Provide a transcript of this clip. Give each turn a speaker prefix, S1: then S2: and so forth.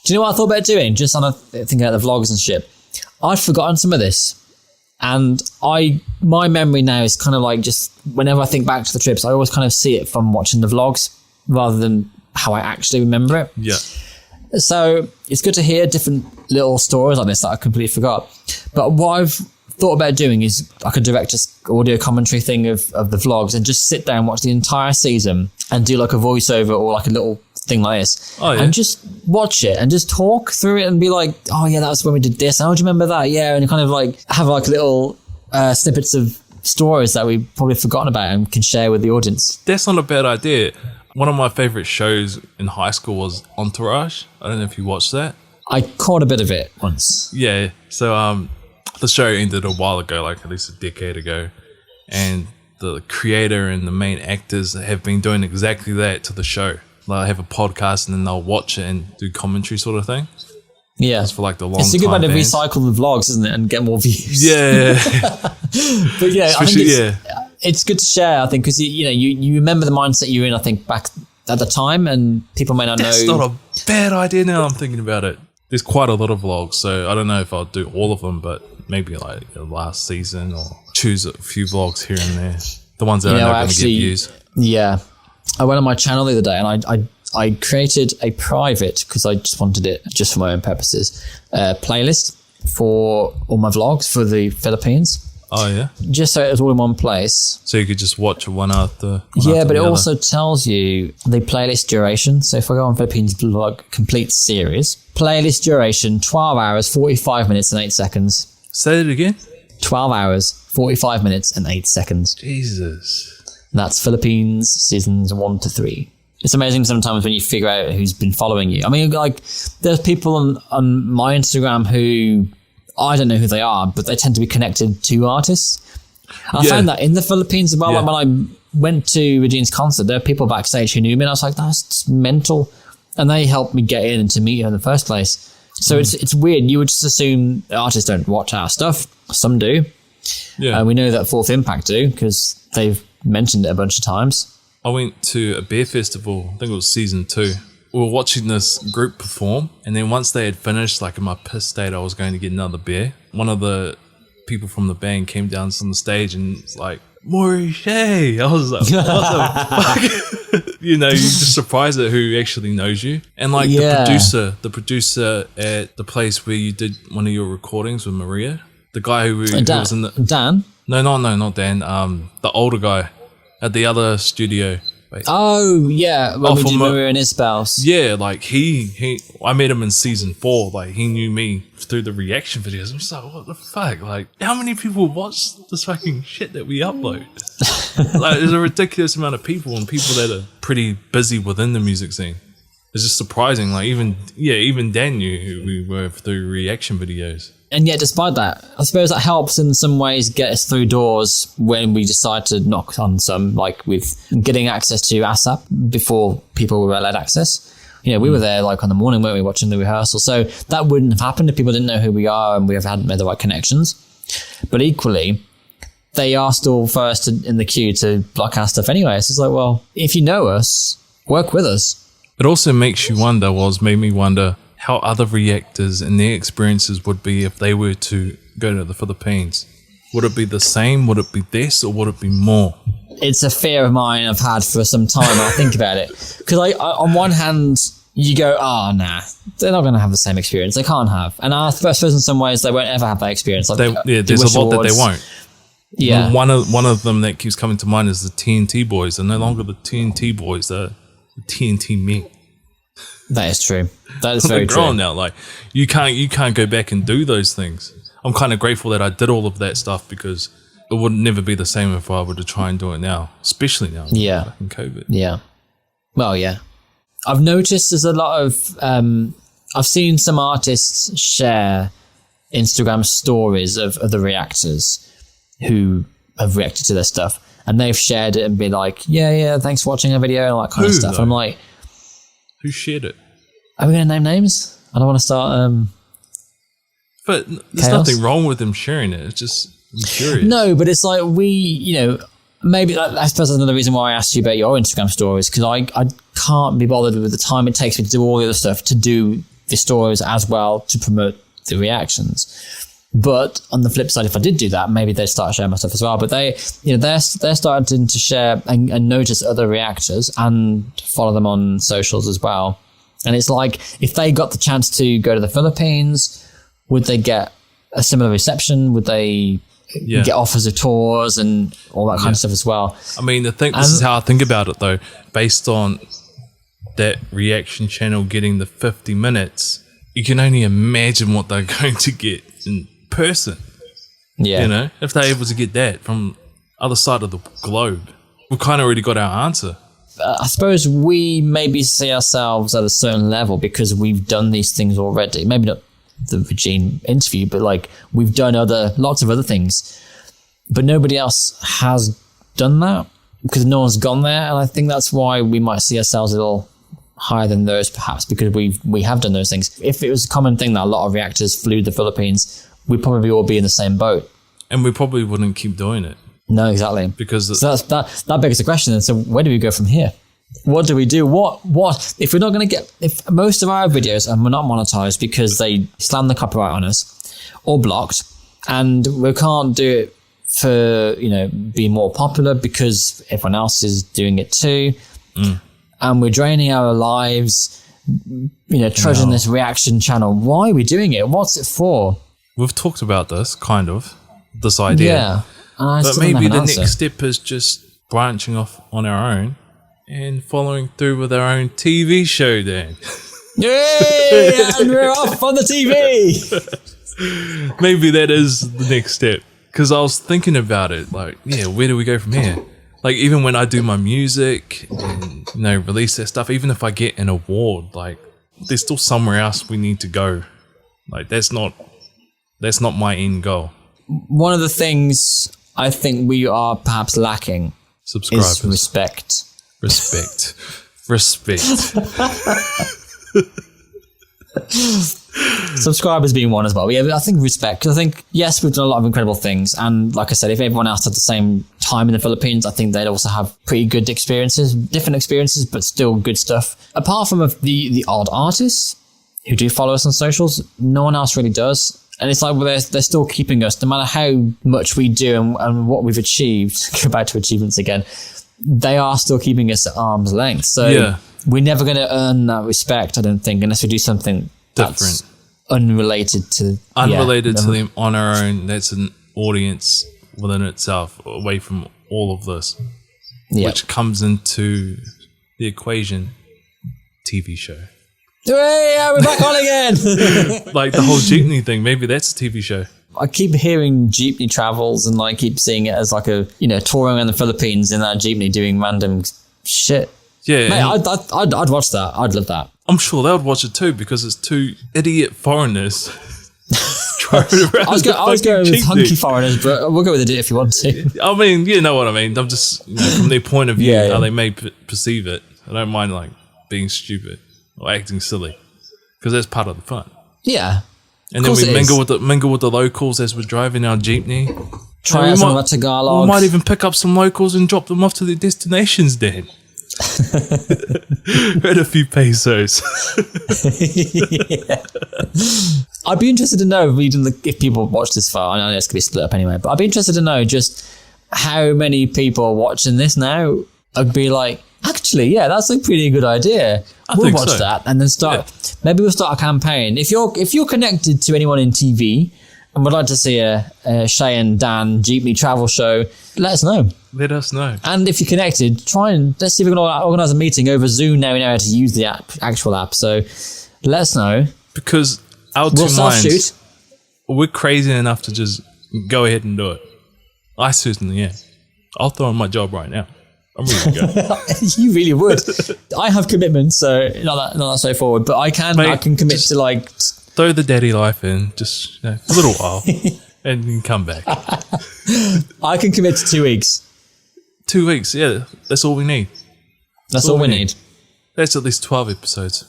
S1: Do you know what I thought about doing? Just on thinking about the vlogs and shit. I'd forgotten some of this. And my memory now is kind of like just whenever I think back to the trips, I always kind of see it from watching the vlogs rather than how I actually remember it.
S2: Yeah.
S1: So it's good to hear different little stories like this that I completely forgot. But what I've thought about doing is I could direct a audio commentary thing of the vlogs and just sit down and watch the entire season and do like a voiceover or like a little thing like this.
S2: Oh, yeah.
S1: And just watch it and just talk through it and be like, oh yeah, that was when we did this. Oh, do you remember that? Yeah. And kind of like have like little snippets of stories that we've probably forgotten about and can share with the audience.
S2: That's not a bad idea. One of my favorite shows in high school was Entourage. I don't know if you watched that.
S1: I caught a bit of it once.
S2: Yeah. So the show ended a while ago, like at least a decade ago. And the creator and the main actors have been doing exactly that to the show. Like, have a podcast and then they'll watch it and do commentary sort of thing.
S1: Yeah.
S2: It's for like the long time.
S1: It's a good way to recycle the vlogs, isn't it? And get more views.
S2: Yeah.
S1: But yeah,
S2: especially,
S1: I think it's good to share, I think, because you remember the mindset you were in, I think, back at the time, and people may not know.
S2: That's not a bad idea now I'm thinking about it. There's quite a lot of vlogs, so I don't know if I'll do all of them, but maybe like the last season or choose a few vlogs here and there. The ones that I know are going to get views.
S1: Yeah. I went on my channel the other day and I created a private, because I just wanted it just for my own purposes, playlist for all my vlogs for the Philippines.
S2: Oh, yeah?
S1: Just so it was all in one place.
S2: So you could just watch one after
S1: but it also tells you the playlist duration. So if I go on Philippines vlog complete series, playlist duration, 12 hours, 45 minutes and 8 seconds.
S2: Say it again?
S1: 12 hours, 45 minutes and 8 seconds.
S2: Jesus.
S1: That's Philippines seasons 1 to 3. It's amazing sometimes when you figure out who's been following you. I mean, like, there's people on my Instagram who I don't know who they are, but they tend to be connected to artists. I found that in the Philippines as well. Like when I went to Regine's concert, there were people backstage who knew me, and I was like, that's just mental. And they helped me get in and to meet her in the first place. So it's weird. You would just assume artists don't watch our stuff. Some do. Yeah. We know that Fourth Impact do, because they've mentioned it a bunch of times.
S2: I went to a beer festival, I think it was season 2. We were watching this group perform, and then once they had finished, like in my piss state, I was going to get another beer. One of the people from the band came down from the stage and was like, Maury Shay. I was like, what the fuck? You're just surprised at who actually knows you. And like the producer at the place where you did one of your recordings with Maria, the guy who was in the...
S1: Dan?
S2: No, not Dan. The older guy at the other studio. Wait.
S1: Oh, yeah. When we did Maria and Isabel's.
S2: Yeah, like I met him in season 4. Like, he knew me through the reaction videos. I'm just like, what the fuck? Like, how many people watch this fucking shit that we upload? Like, there's a ridiculous amount of people and people that are pretty busy within the music scene. It's just surprising. Like, even Dan knew who we were through reaction videos.
S1: And yet, despite that, I suppose that helps in some ways get us through doors when we decide to knock on some, like with getting access to ASAP before people were allowed access. We were there like on the morning, weren't we, watching the rehearsal. So that wouldn't have happened if people didn't know who we are and we hadn't made the right connections. But equally, they are still first in the queue to block our stuff anyway. So it's like, well, if you know us, work with us.
S2: It also made me wonder how other reactors and their experiences would be if they were to go to the Philippines. Would it be the same? Would it be this? Or would it be more?
S1: It's a fear of mine I've had for some time. I think about it. Because on one hand, you go, nah, they're not going to have the same experience. They can't have. And I suppose in some ways, they won't ever have that experience. Like,
S2: there's a lot that they won't.
S1: Yeah.
S2: One of them that keeps coming to mind is the TNT boys. They're no longer the TNT boys. They're the TNT men.
S1: That is true. That is very true.
S2: Now, like you can't go back and do those things. I'm kind of grateful that I did all of that stuff because it would never be the same if I were to try and do it now, especially now.
S1: Yeah.
S2: In COVID.
S1: Yeah. Well, yeah. I've noticed there's a lot of. I've seen some artists share Instagram stories of the reactors who have reacted to their stuff, and they've shared it and be like, "Yeah, thanks for watching a video," and all that kind of stuff. And I'm like,
S2: who shared it?
S1: Are we going to name names? I don't want to start.
S2: But there's nothing wrong with them sharing it. It's just, I'm curious.
S1: No, but it's like maybe I suppose that's another reason why I asked you about your Instagram stories, because I can't be bothered with the time it takes me to do all the other stuff to do the stories as well to promote the reactions. But on the flip side, if I did do that, maybe they'd start sharing my stuff as well. But they're starting to share and notice other reactors and follow them on socials as well. And it's like, if they got the chance to go to the Philippines, would they get a similar reception? Would they get offers of tours and all that kind of stuff as well?
S2: I mean, this is how I think about it though. Based on that reaction channel getting the 50 minutes, you can only imagine what they're going to get in person.
S1: Yeah.
S2: You know, if they're able to get that from other side of the globe, we've kind of already got our answer.
S1: I suppose we maybe see ourselves at a certain level because we've done these things already. Maybe not the Regine interview, but like we've done lots of other things, but nobody else has done that because no one's gone there. And I think that's why we might see ourselves a little higher than those, perhaps because we have done those things. If it was a common thing that a lot of reactors flew to the Philippines, we'd probably all be in the same boat. And
S2: we probably wouldn't keep doing it.
S1: No, exactly.
S2: Because
S1: that begs the question. And so where do we go from here? What do we do? What if we're not going to get, if most of our videos are not monetized because they slam the copyright on us or blocked, and we can't do it for, being more popular because everyone else is doing it too. And we're draining our lives, trudging this reaction channel. Why are we doing it? What's it for?
S2: We've talked about this idea.
S1: Yeah.
S2: But maybe the next step is just branching off on our own and following through with our own TV show then.
S1: Yay! And we're off on the TV!
S2: Maybe that is the next step. Because I was thinking about it, like, where do we go from here? Like, even when I do my music and, release that stuff, even if I get an award, like, there's still somewhere else we need to go. Like, that's not my end goal. One
S1: of the things I think we are perhaps lacking is respect.
S2: Respect.
S1: Subscribers being one as well. Yeah, I think respect. I think, yes, we've done a lot of incredible things. And like I said, if everyone else had the same time in the Philippines, I think they'd also have pretty good experiences, different experiences, but still good stuff. Apart from the odd artists who do follow us on socials, no one else really does. And it's like, well, they're still keeping us, no matter how much we do and what we've achieved. Go back to achievements again. They are still keeping us at arm's length. So we're never going to earn that respect, I don't think, unless we do something different, unrelated to
S2: them on our own. That's an audience within itself, away from all of this, which comes into the equation. TV show.
S1: Hey, we're back on again.
S2: Like the whole jeepney thing. Maybe that's a TV show.
S1: I keep hearing jeepney travels and I keep seeing it as like a, touring around the Philippines in that jeepney doing random shit.
S2: Yeah.
S1: Mate, I'd watch that. I'd love that.
S2: I'm sure they would watch it too because it's two idiot foreigners driving around.
S1: I was going with hunky foreigners, but we'll go with it if you want to.
S2: I mean, you know what I mean. I'm just, from their point of view, how they may perceive it. I don't mind like being stupid or acting silly because that's part of the fun.
S1: Yeah.
S2: And then we mingle with the locals as we're driving our jeepney.
S1: Try out some of that Tagalog.
S2: We might even pick up some locals and drop them off to their destinations then. Earn a few pesos.
S1: I'd be interested to know if people watch this far. I know it's going to be split up anyway, but I'd be interested to know just how many people are watching this now. I'd be like, actually, that's a pretty good idea. We'll watch that and then maybe we'll start a campaign. If you're connected to anyone in TV and would like to see a Shay and Dan jeepney travel show, let us know.
S2: Let us know.
S1: And if you're connected, let's see if we can organise a meeting over Zoom now. We know how to use the actual app. So let us know.
S2: Because our two minds, we're crazy enough to just go ahead and do it. I certainly am. I'll throw in my job right now. I'm ready to go.
S1: You really would. I have commitments, so not that straightforward. But I can commit to like
S2: throw the daddy life in just for a little while, and then come back.
S1: I can commit to 2 weeks.
S2: 2 weeks, that's all we need.
S1: That's all we need.
S2: That's at least 12 episodes.